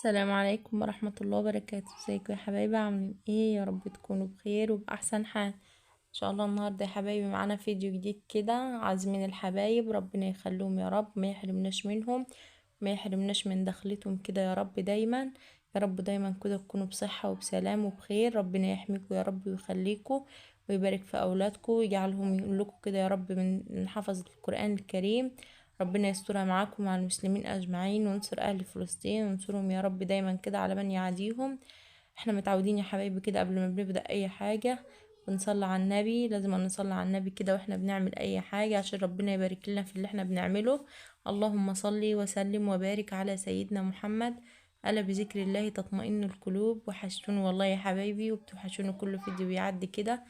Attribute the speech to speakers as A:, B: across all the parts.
A: السلام عليكم ورحمة الله وبركاته. ازيكم يا حبايبي؟ عاملين ايه؟ يا رب تكونوا بخير وبأحسن حال ان شاء الله. النهاردة يا حبايبي معانا فيديو جديد كده، عازمين الحبايب ربنا يخليهم يا رب، ما يحرمناش منهم، ما يحرمناش من دخلتهم كده يا رب دايما. يا رب دايما كده تكونوا بصحة وبسلام وبخير. ربنا يحميكم يا رب ويخليكم ويبارك في أولادكم ويجعلهم يقولكوا كده يا رب من حفظة القرآن الكريم. ربنا يسترها معاكم ومع المسلمين أجمعين، وانصر أهل فلسطين وانصرهم يا رب دايما كده على من يعاديهم. احنا متعودين يا حبايبي كده قبل ما بنبدأ أي حاجة بنصلي على النبي، لازم نصلي على النبي كده واحنا بنعمل أي حاجة عشان ربنا يبارك لنا في اللي احنا بنعمله. اللهم صلي وسلم وبارك على سيدنا محمد. ألا بذكر الله تطمئن القلوب. وحشتوني والله يا حبايبي وبتوحشوني كل فيديو بيعدي كده.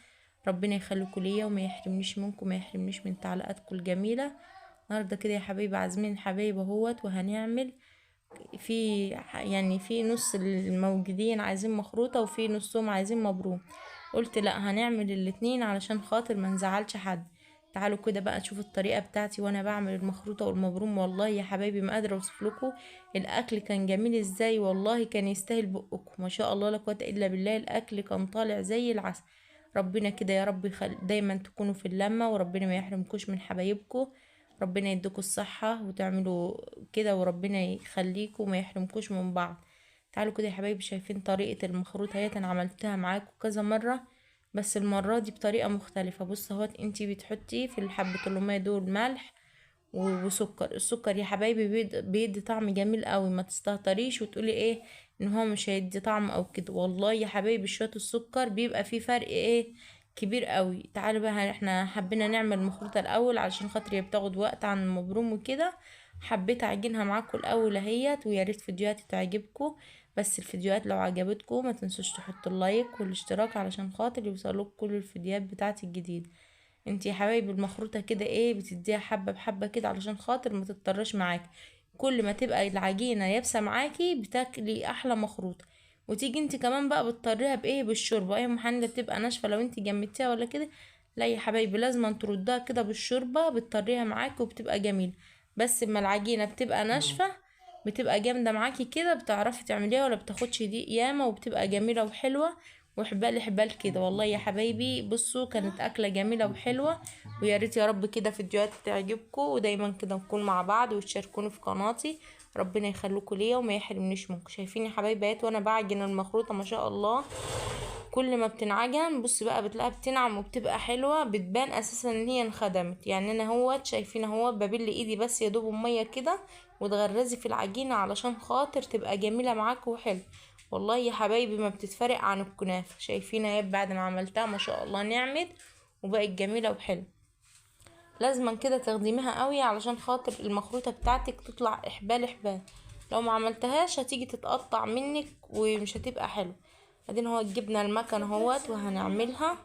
A: ربنا يخليكم ليا وما يحرمنيش منكم، ما يحرمنيش من تعليقاتكم الجميلة. النهارده كده يا حبايبي عازمين حبايب اهوت، وهنعمل في يعني في نص الموجودين عايزين مخروطة وفي نصهم عايزين مبروم. قلت لا، هنعمل الاتنين علشان خاطر ما نزعلش حد. تعالوا كده بقى نشوف الطريقة بتاعتي وانا بعمل المخروطة والمبروم. والله يا حبايبي ما قادرة اوصف لكم الاكل كان جميل ازاي، والله كان يستاهل بقكم ما شاء الله لا قوة الا بالله. الاكل كان طالع زي العسل. ربنا كده يا رب دايما تكونوا في اللمة، وربنا ما يحرمكوش من حبايبكم. ربنا يديكوا الصحة وتعملوا كده، وربنا يخليكوا وما يحرمكوش من بعض. تعالوا كده يا حبايبي، شايفين طريقة المخروط اهيت؟ انا عملتها معاكم كذا مرة بس المرة دي بطريقة مختلفة. بص اهوت، انتي بتحطي في الحبة اللومية دول ملح وسكر. السكر يا حبايبي بيدي طعم جميل قوي، ما تستهتريش وتقولي ايه ان هو مش هيدي طعم او كده. والله يا حبايبي شوية السكر بيبقى فيه فرق ايه كبير قوي. تعالوا بقى، احنا حبينا نعمل مخروطة الاول علشان خاطر هي بتاخد وقت عن المبروم وكده. حبيت اعجنها معاكم الاول اهيت، ويا ريت فيديوهاتي تعجبكم. بس الفيديوهات لو عجبتكم ما تنسوش تحطوا اللايك والاشتراك علشان خاطر يوصلوك كل الفيديوهات بتاعتي الجديدة. انتي يا حبايبي المخروطة كده ايه بتديها حبة بحبة كده علشان خاطر ما تضطرش معاكي. كل ما تبقى العجينة يابسة معاكي بتاكلي احلى مخروطة. وتيجي انتي كمان بقى بتطريها بايه؟ بالشوربة. اي محلة بتبقى ناشفة لو انتي جمدتيها ولا كده، لا يا حبايبي لازم تردها كده بالشوربة بتطريها معاكي وبتبقى جميلة. بس اما العجينة بتبقى ناشفة بتبقى جامدة معاكي كده، بتعرفي تعمليها ولا بتاخدش دقيق ياما وبتبقى جميلة وحلوة وحبال حبال كده. والله يا حبايبي بصوا كانت أكلة جميلة وحلوة. ويا ريت يا رب كده فيديوهات تعجبكم ودايما كده نكون مع بعض وتشاركوني في قناتي. ربنا يخليكم ليا وما يحرمنيش منكم. شايفين يا حبايبات وانا بعجن المخروطة ما شاء الله كل ما بتنعجن بص بقى بتلاقيها بتنعم وبتبقى حلوة، بتبان اساسا ان هي انخدمت. يعني انا هوت شايفين اهوت ببل ايدي بس يا دوب مية كده وتغرزي في العجينة علشان خاطر تبقى جميلة معاك وحلو. والله يا حبايبي ما بتتفرق عن الكنافة. شايفين اهي بعد ما عملتها ما شاء الله نعمت وبقت جميلة وحلوة. لازما كده تخدميها قوي علشان خاطر المخروطة بتاعتك تطلع احبال احبال. لو ما عملتهاش هتيجي تتقطع منك ومش هتبقى حلو. بعدين هو جبنا المكنه اهوت وهنعملها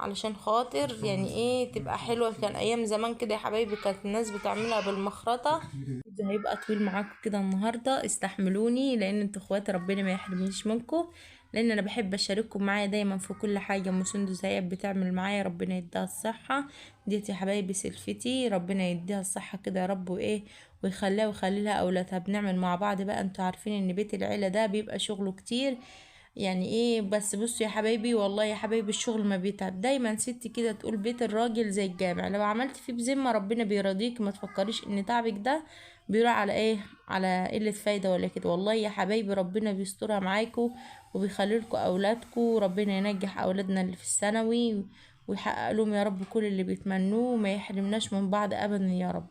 A: علشان خاطر يعني ايه تبقى حلوة. كان ايام زمان كده يا حبايبي كانت الناس بتعملها بالمخرطة. ده هيبقى طويل معاكم كده النهاردة، استحملوني لان انتوا اخواتي ربنا ما يحرمنيش منكم. لان انا بحب اشارككم معايا دايما في كل حاجة. مسندس هي بتعمل معايا ربنا يديها الصحة. ديت يا حبايبي سلفتي ربنا يديها الصحة كده يا رب وايه ويخليها ويخلي لها اولادها. بنعمل مع بعض بقى. انتوا عارفين ان بيت العيلة ده بيبقى شغله كتير يعني ايه. بس بصوا يا حبايبي والله يا حبايبي الشغل ما بيتعب. دايما ستي كده تقول بيت الراجل زي الجامع. لو عملت فيه بذمة ربنا بيرضيك. ما تفكريش ان تعبك ده بيروح على ايه، على قلة فايدة ولا كده. والله يا حبايبي ربنا بيسترها معاكوا وبيخليلكوا اولادكوا. ربنا ينجح اولادنا اللي في الثانوي ويحقق لهم يا رب كل اللي بيتمنوه وما يحرمناش من بعض ابدا يا رب.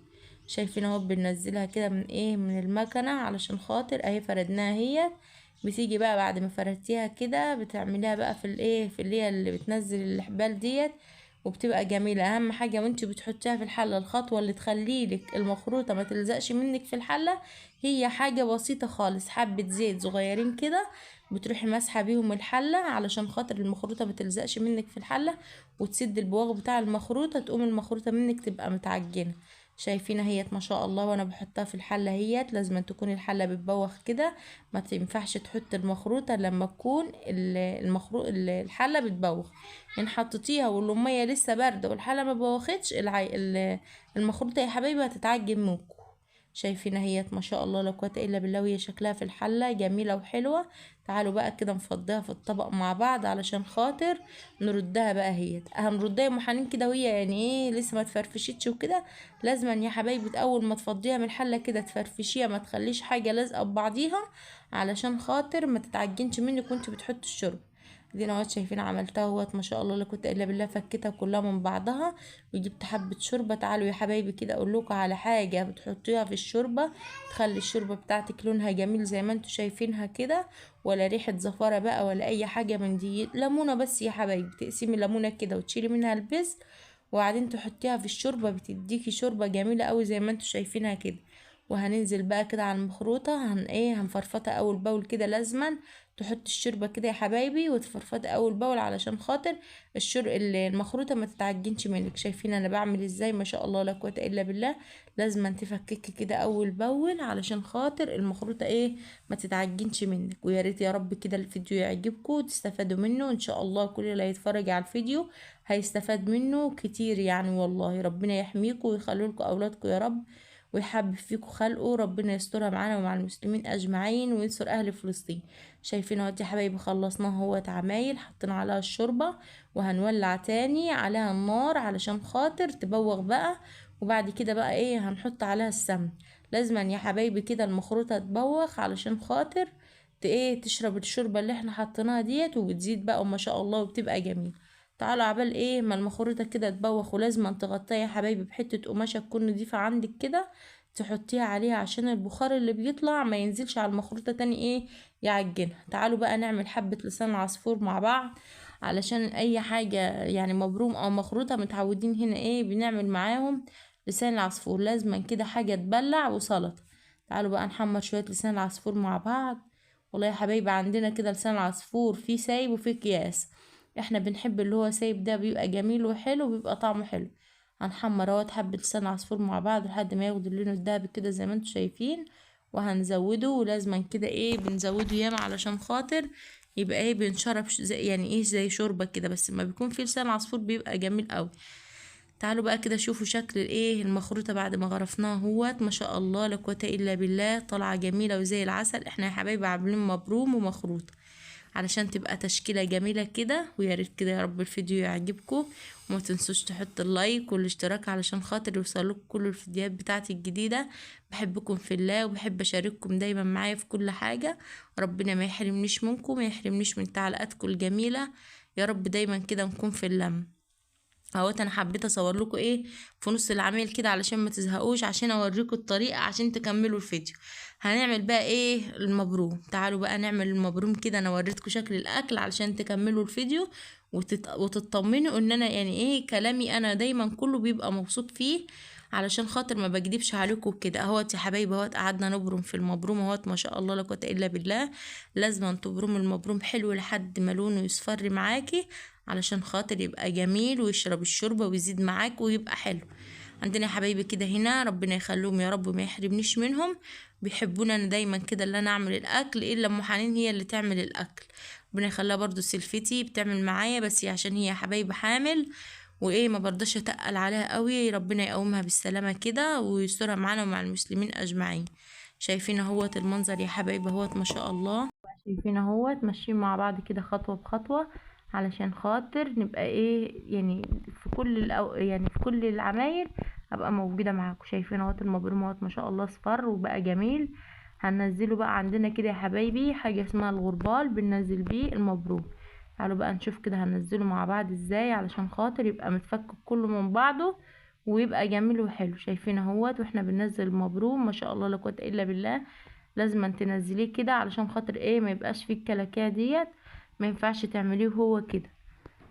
A: شايفين اهو بننزلها كده من ايه من المكنة علشان خاطر اهي فردناها هي. بتيجي بقى بعد ما فردتيها كده بتعمليها بقى في الايه في اللي هي اللي بتنزل الحبال ديت وبتبقى جميلة. اهم حاجة وانتي بتحطيها في الحلة الخطوة اللي تخليلك المخروطة ما تلزقش منك في الحلة هي حاجة بسيطة خالص. حبة زيت صغيرين كده بتروحي مسحة بيهم الحلة علشان خاطر المخروطة ما تلزقش منك في الحلة وتسد البواغ بتاع المخروطة تقوم المخروطة منك تبقى متعجنة. شايفين اهيت ما شاء الله. وانا بحطها في الحلة اهيت لازم تكون الحلة بتبوخ كده. ما تنفعش تحط المخروطة لما تكون الحلة بتبوخ. ان حطيتيها والمية لسه باردة والحلة ما بوختش المخروطة يا حبايبي هتتعجن منكم. شايفين اهيت ما شاء الله لا قوه الا بالله، وهي شكلها في الحله جميله وحلوه. تعالوا بقى كده نفضيها في الطبق مع بعض علشان خاطر نردها بقى. اهيت هنردها يا ام حنين كده، وهي يعني ايه لسه ما تفرفشتش وكده. لازما يا حبايبي اول ما تفضيها من الحله كده تفرفشيها، ما تخليش حاجه لازقه ببعضيها علشان خاطر ما تتعجنش منك وانت بتحطي الشرب. دينا اهوت شايفين عملتها اهوت ما شاء الله لا قوه الا بالله، فكيتها كلها من بعضها وجبت حبه شوربه. تعالوا يا حبايبي كده اقول لكم على حاجه بتحطيها في الشوربه تخلي الشوربه بتاعتك لونها جميل زي ما انتوا شايفينها كده، ولا ريحه زفاره بقى ولا اي حاجه من دي. ليمونه بس يا حبايبي، تقسمي ليمونه كده وتشيلي منها البذر وبعدين تحطيها في الشوربه، بتديكي شوربه جميله قوي زي ما انتوا شايفينها كده. وهننزل بقى كده على المخروطه هنفرفطها اول باول كده. لازما تحط الشوربه كده يا حبايبي وتفرفطي اول باول علشان خاطر المخروطه ما تتعجنش منك. شايفين انا بعمل ازاي ما شاء الله لا قوه الا بالله. لازم تفككي كده اول باول علشان خاطر المخروطه ما تتعجنش منك. ويا ريت يا رب كده الفيديو يعجبكم وتستفادوا منه ان شاء الله. كل اللي هيتفرج على الفيديو هيستفاد منه كتير يعني والله. ربنا يحميكم ويخلي لكم اولادكم يا رب، ويحبب فيكم خلقه. ربنا يسترها معانا ومع المسلمين اجمعين وينصر اهل فلسطين. شايفين اهو يا حبايبي خلصناها اهوت عمايل، حطينا عليها الشوربه وهنولع تاني عليها النار علشان خاطر تبوغ بقى. وبعد كده بقى هنحط عليها السمن. لازما يا حبايبي كده المخروطه تبوخ علشان خاطر تشرب الشوربه اللي احنا حطيناها ديت، وبتزيد بقى وما شاء الله وبتبقى جميل. تعالوا عبال ما المخروطه كده تبوخ، ولازم تغطيها يا حبايبي بحته قماشه تكون نضيفه عندك كده تحطيها عليها عشان البخار اللي بيطلع ما ينزلش على المخروطه تاني يعجنها. تعالوا بقى نعمل حبه لسان عصفور مع بعض علشان اي حاجه يعني مبروم او مخروطه متعودين هنا بنعمل معاهم لسان العصفور. لازما كده حاجه تبلع وسلطه. تعالوا بقى نحمر شويه لسان العصفور مع بعض. والله يا حبايبي عندنا كده لسان العصفور فيه سايب وفيه اكياس. احنا بنحب اللي هو سايب ده، بيبقى جميل وحلو وبيبقى طعمه حلو. هنحمر اهوت حبة لسان عصفور مع بعض لحد ما ياخد اللون الدهبي كده زي ما انتوا شايفين. وهنزوده، ولازما كده بنزوده ياما علشان خاطر يبقى بنشرب زي يعني زي شوربة كده. بس لما بيكون فيه لسان عصفور بيبقى جميل قوي. تعالوا بقى كده شوفوا شكل المخروطة بعد ما غرفناها اهوت ما شاء الله لا قوة الا بالله، طالعة جميلة وزي العسل. احنا يا حبايبي عاملين مبروم ومخروطة علشان تبقى تشكيلة جميلة كده. ويا ريت كده يا رب الفيديو يعجبكم، وما تنسوش تحطوا اللايك والاشتراك علشان خاطر يوصلكم كل الفيديوهات بتاعتي الجديدة. بحبكم في الله وبحب اشارككم دايما معايا في كل حاجة. ربنا ما يحرمنيش منكم، ما يحرمنيش من تعليقاتكم الجميلة. يا رب دايما كده نكون في اللم. اهوت انا حبيت اصور لكم في نص العمل كده علشان ما تزهقوش، عشان اوريكم الطريقه عشان تكملوا الفيديو. هنعمل بقى المبروم. تعالوا بقى نعمل المبروم كده. انا وريتكم شكل الاكل علشان تكملوا الفيديو وتطمنوا ان انا يعني كلامي انا دايما كله بيبقى موثوق فيه علشان خاطر ما بكدبش عليكم كده. اهوت يا حبايبي اهوت قعدنا نبرم في المبروم اهوت ما شاء الله لا قوه الا بالله. لازم تبرم المبروم حلو لحد ما لونه يصفر معاكي علشان خاطر يبقى جميل ويشرب الشوربه ويزيد معاك ويبقى حلو. عندنا يا حبايبي كده هنا ربنا يخليهم يا رب ما يحرمنيش منهم، بيحبونا انا دايما كده اللي انا اعمل الاكل، الا ام حنين هي اللي تعمل الاكل. ربنا يخليها برضو سلفتي بتعمل معايا، بس عشان هي يا حبايبي حامل ما برضاش اتقل عليها قوي. ربنا يقومها بالسلامه كده ويسترها معانا ومع المسلمين اجمعين. شايفين اهوت المنظر يا حبايبي اهوت ما شاء الله. شايفين اهوت ماشيين مع بعض كده خطوه بخطوه علشان خاطر نبقى يعني في يعني في كل العمايل ابقى موجوده معاكم. شايفين اهوت المبروم اهوت ما شاء الله اصفر وبقى جميل. هننزله بقى عندنا كده يا حبايبي حاجه اسمها الغربال بننزل بيه المبروم. تعالوا بقى نشوف كده هننزله مع بعض ازاي علشان خاطر يبقى متفك كله من بعضه ويبقى جميل وحلو. شايفين اهوت واحنا بننزل المبروم ما شاء الله لا قوه الا بالله. لازم تنزليه كده علشان خاطر ما يبقاش فيه الكلاكيع ديت، ما ينفعش تعمليه هو كده.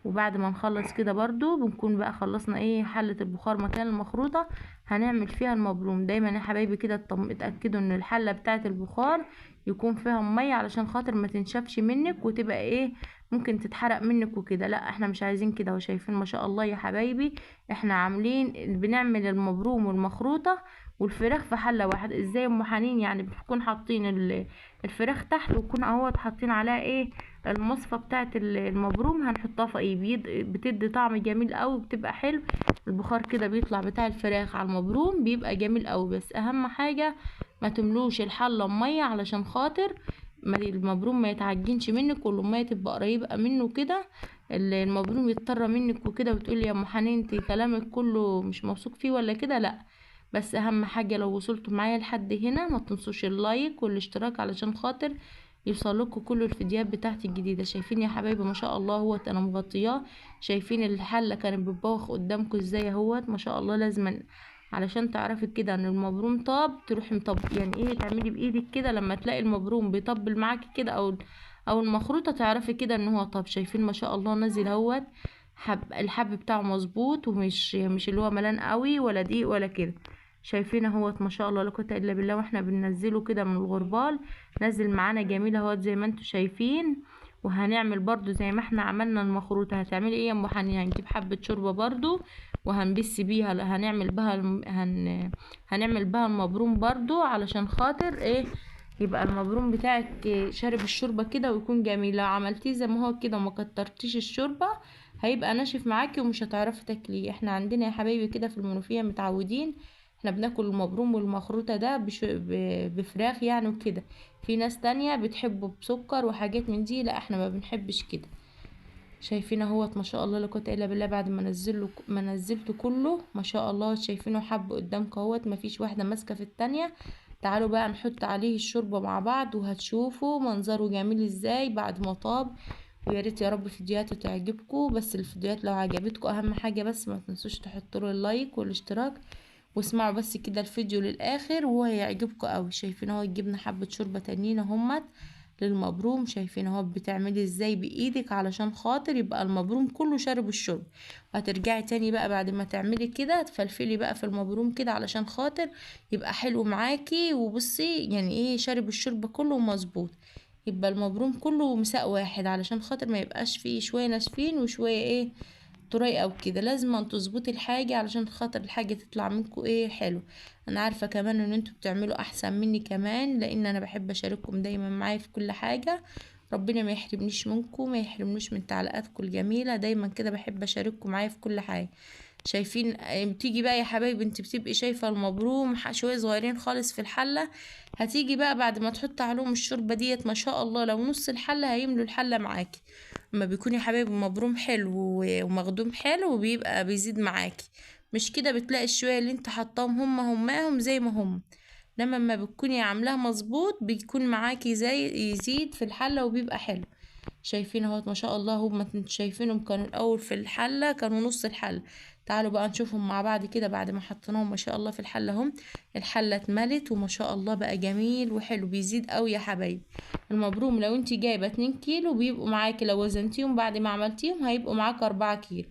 A: وبعد ما نخلص كده برضو بنكون بقى خلصنا حلة البخار مكان المخروطة هنعمل فيها المبروم. دايما يا حبايبي كده اتأكدوا ان الحلة بتاعة البخار يكون فيها مية علشان خاطر ما تنشفش منك وتبقى ممكن تتحرق منك وكده. لا احنا مش عايزين كده. وشايفين ما شاء الله يا حبايبي احنا عاملين بنعمل المبروم والمخروطة والفراخ في حله واحده. ازاي يا ام حنين؟ يعني بنكون حاطين الفراخ تحت، ويكون اهوت حاطين عليها ايه المصفى بتاعه المبروم، هنحطها في ايه بتدي طعم جميل قوي، بتبقى حلو. البخار كده بيطلع بتاع الفراخ على المبروم بيبقى جميل قوي. بس اهم حاجه ما تملوش الحله ميه علشان خاطر ما المبروم ما يتعجنش منك، والميه تبقى قريبه منه كده، المبروم يضطر منك وكده. وتقولي يا ام حنين انت كلامك كله مش موثوق فيه ولا كده؟ لا. بس اهم حاجه لو وصلتوا معايا لحد هنا ما تنسوش اللايك والاشتراك علشان خاطر يوصلكوا كل الفيديوهات بتاعتي الجديده. شايفين يا حبايبي ما شاء الله اهوت انا مغطياه. شايفين الحله كانت بتبوخ قدامكم ازاي اهوت ما شاء الله. لازم علشان تعرفي كده ان المبروم طاب تروحي يعني ايه تعملي بايدك كده لما تلاقي المبروم بيطبل معاكي كده او المخروطه، تعرفي كده ان هو طاب. شايفين ما شاء الله نازل اهوت الحب بتاعه مظبوط، ومش مش اللي هو ملان قوي ولا دقيق ولا كده. شايفين اهوت ما شاء الله لا قوه الا بالله. واحنا بننزله كده من الغربال نزل معانا جميل اهوت زي ما انتوا شايفين. وهنعمل برضو زي ما احنا عملنا المخروطه. هتعملي ايه يا ام حنين؟ هنجيب حبه شوربه برضو وهنبس بيها، هنعمل بها المبروم برضو علشان خاطر ايه يبقى المبروم بتاعك شارب الشوربه كده ويكون جميل. لو عملتيه زي ما هو كده وما كترتيش الشوربه هيبقى ناشف معاكي ومش هتعرفي تاكليه. احنا عندنا يا حبايبي كده في المنوفيه متعودين احنا بناكل المبروم والمخروطه ده بفراخ يعني وكده. في ناس تانية بتحبه بسكر وحاجات من دي، لا احنا ما بنحبش كده. شايفين اهوت ما شاء الله لا قوه الا بالله. بعد ما نزلته كله ما شاء الله شايفينه حب قدامكم اهوت ما فيش واحده ماسكه في التانية. تعالوا بقى نحط عليه الشوربه مع بعض وهتشوفوا منظره جميل ازاي بعد ما طاب. ويا ريت يا رب فيديوهاتي تعجبكم. بس الفيديوهات لو عجبتكم اهم حاجه بس ما تنسوش تحطوا له اللايك والاشتراك، واسمعوا بس كده الفيديو للاخر وهو هيعجبكم قوي. شايفين اهو جبنا حبه شوربه تانيين اهمت للمبروم. شايفين اهو بتعملي ازاي بايدك علشان خاطر يبقى المبروم كله شارب الشرب. وهترجعي تاني بقى بعد ما تعملي كده تفلفلي بقى في المبروم كده علشان خاطر يبقى حلو معاكي. وبصي يعني ايه شارب الشرب كله مظبوط، يبقى المبروم كله مساء واحد علشان خاطر ما يبقاش فيه شويه ناشفين وشويه ايه طري او كده. لازم تظبطي الحاجه علشان خاطر الحاجه تطلع منكم ايه حلو. انا عارفه كمان ان انتوا بتعملوا احسن مني كمان، لان انا بحب اشارككم دايما معايا في كل حاجه. ربنا ما يحرمنيش منكم، ما يحرمنيش من تعليقاتكم الجميله دايما كده. بحب اشارككم معايا في كل حاجه. شايفين بتيجي بقى يا حبايبي انت بتبقي شايفه المبروم شويه صغيرين خالص في الحله. هتيجي بقى بعد ما تحط عليهم الشوربه ديت ما شاء الله لو نص الحله هيملوا الحله معاكي. اما بيكون يا حبايبي مبروم حلو ومخدوم حلو وبيبقى بيزيد معاكي. مش كده بتلاقي الشويه اللي انت حطاهم هماهم زي ما هم. لما بتكوني عاملاها مظبوط بيكون معاكي زي يزيد في الحله وبيبقى حلو. شايفين اهوت ما شاء الله. هم انتوا شايفينهم كانوا الاول في الحله كانوا نص الحله. تعالوا بقى نشوفهم مع بعض كده بعد ما حطيناهم ما شاء الله في الحله هم. الحله اتملت وما شاء الله بقى جميل وحلو بيزيد قوي يا حبايبي. المبروم لو انت جايبه 2 كيلو بيبقوا معاكي لو وزنتيهم بعد ما عملتيهم هيبقوا معاكي 4 كيلو.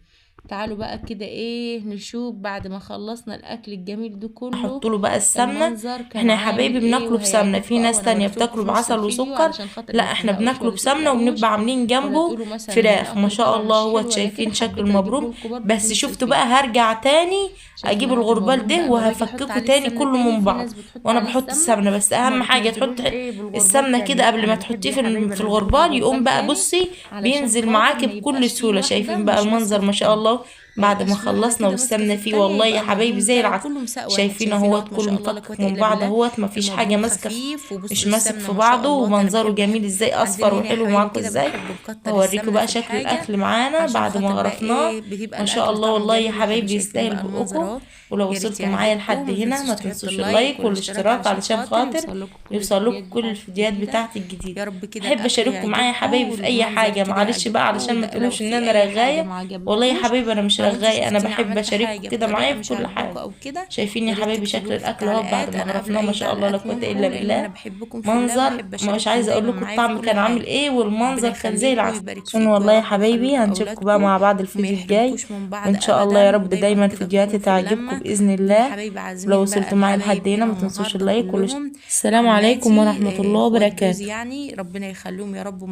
A: تعالوا بقى كده ايه نشوف بعد ما خلصنا الاكل الجميل ده كله
B: احط له بقى السمنه.
A: المنظر كان
B: احنا يا
A: عامل
B: حبايبي
A: ايه
B: بناكله بسمنه، في
A: وهيعجبكم
B: ناس
A: وانا
B: تانية
A: وريته لكم
B: بتاكله
A: في نص
B: بعسل
A: الفيديو
B: وسكر.
A: علشان خاطر
B: لا
A: ما
B: احنا
A: تزهقوش
B: بناكله
A: ولا
B: بسمنه
A: تقلقوش
B: وبنبقى عاملين
A: ولا
B: جنبه
A: تقولوا مثلا
B: فراخ. ما
A: الاكل
B: شاء
A: طلع
B: الله
A: مش
B: هو
A: حلو ولا كده.
B: شايفين شكل
A: حبيت اجيبه
B: المبروم.
A: لكم برضه في
B: بس
A: نص
B: شفتوا
A: الفيديو.
B: بقى هرجع تاني
A: شايفين
B: اجيب
A: اهوت
B: الغربال
A: المبروم
B: ده
A: بقى ما باجي احط
B: وهفككه
A: عليه
B: تاني
A: السمنه
B: كله
A: تاني.
B: من
A: في
B: بعض.
A: ناس بتحط
B: وانا
A: عليه
B: بحط
A: السمنه
B: السمنه بس
A: وما
B: اهم حاجه تحط
A: بتنزلوش ايه بالغربال
B: السمنه
A: تاني.
B: كده
A: لا
B: قبل ما
A: انا بحب
B: تحطيه
A: يا حبايبي
B: في
A: انزله في
B: الغربال يقوم
A: الغربال
B: بقى
A: تاني
B: بصي
A: علشان
B: بينزل
A: خاطر
B: معاكي
A: ما
B: بكل
A: يبقاش فيه
B: سهوله.
A: واحده
B: شايفين بقى
A: مش ماسكه
B: المنظر
A: في
B: ما شاء
A: التانية.
B: الله
A: ما
B: بعد ما
A: يبقاش في واحده
B: خلصنا
A: كده ماسكه في
B: والسمنه فيه.
A: التانية
B: والله
A: يبقى
B: يا حبايبي
A: المبروم
B: زي
A: بتاعي
B: العسل.
A: كله مساء واحد.
B: شايفين
A: شايفين
B: اهوت
A: اهوت ما
B: كله
A: شاء الله لا قوه
B: مفكك من
A: الا
B: بعض
A: بالله.
B: اهوت، مفيش حاجه
A: المبروم
B: ماسكه
A: خفيف
B: مش
A: وبصوا
B: ماسك
A: السمنه
B: في
A: ما شاء
B: بعضه.
A: الله. انا
B: ومنظره
A: بحب
B: جميل ازاي
A: عندنا
B: اصفر
A: هنا يا
B: وحلو
A: حبايبي
B: معاكم
A: كده
B: ازاي.
A: بنحب نكتر
B: هوريكم
A: السمنه
B: بقى
A: في
B: شكل
A: الحاجه
B: الاكل معانا
A: عشان
B: بعد ما
A: خاطر بقى
B: غرفناه.
A: ايه بتبقى
B: ما شاء
A: الاكل
B: الله
A: طعمه
B: والله يا
A: جميل وحلو.
B: حبايبي
A: شايفين
B: يستاهل
A: بقى المنظر
B: بقكم.
A: اهو.
B: ولو
A: يا ريت
B: وصلتوا معايا لحد
A: يعجبكم. ما
B: هنا
A: تنسوش
B: ما
A: تحطوا
B: تنسوش
A: اللايك
B: اللايك
A: والاشتراك
B: والاشتراك
A: علشان
B: علشان
A: خاطر
B: خاطر
A: يوصل لكم كل
B: يوصلوكوا
A: الفيديوهات
B: كل
A: بتاعتي
B: الفيديوهات
A: الجديده.
B: بتاعتي الجديدة.
A: يا رب كده
B: احب
A: الاكل
B: اشارككم معايا يا
A: يعجبكم
B: حبايبي في اي
A: والمنظر
B: حاجه،
A: كده
B: معلش بقى
A: يعجبكم.
B: علشان ما
A: لو
B: تقولوش ان
A: في
B: انا
A: اي حاجه
B: رغايه.
A: ما
B: والله يا
A: عجبتكوش
B: حبايبي انا مش
A: او انتوا
B: رغايه، انا
A: شفتيني
B: بحب
A: عملت
B: اشارككم
A: حاجه
B: كده معايا
A: بطريقه
B: في
A: مش
B: كل
A: عاجباكم
B: حاجه.
A: او كده
B: شايفين
A: يا
B: يا
A: ريت
B: حبايبي شكل
A: تكتبوا لي في
B: الاكل اهو بعد
A: التعليقات.
B: ما
A: انا قافله
B: غرفناه ما
A: اي
B: شاء الله لا
A: تعليقات
B: قوه الا
A: منكم لان انا
B: بالله.
A: بحبكم في الله
B: منظر
A: وبحب
B: مش
A: اشارككم
B: عايزه اقول
A: دايما
B: لكم
A: معايا في
B: الطعم
A: كل
B: كان عامل
A: حاجه.
B: ايه
A: ربنا
B: والمنظر كان زي
A: يخليكم
B: العسل.
A: ويبارك
B: شنو
A: فيكم يا
B: والله يا
A: رب
B: حبايبي
A: ويخليكم
B: هنشوفكم بقى
A: اولادكم
B: مع بعض
A: وما
B: الفيديو الجاي.
A: يحرمكوش من بعض
B: وان شاء الله يا
A: ابدا
B: رب
A: ودايما
B: دايما
A: كده تكونوا
B: فيديوهاتي
A: في
B: تعجبكم
A: اللمه.
B: باذن
A: دول يا
B: الله.
A: حبايبي
B: ولو
A: عازمين بقى
B: وصلتوا معايا
A: الحبايب
B: لحد هنا
A: هنا
B: ما تنسوش
A: النهارده
B: اللايك
A: كلهم.
B: السلام عليكم
A: عماتي
B: ورحمه الله
A: اخوات جوزي
B: وبركاته.
A: يعني ربنا يخليهم يا رب.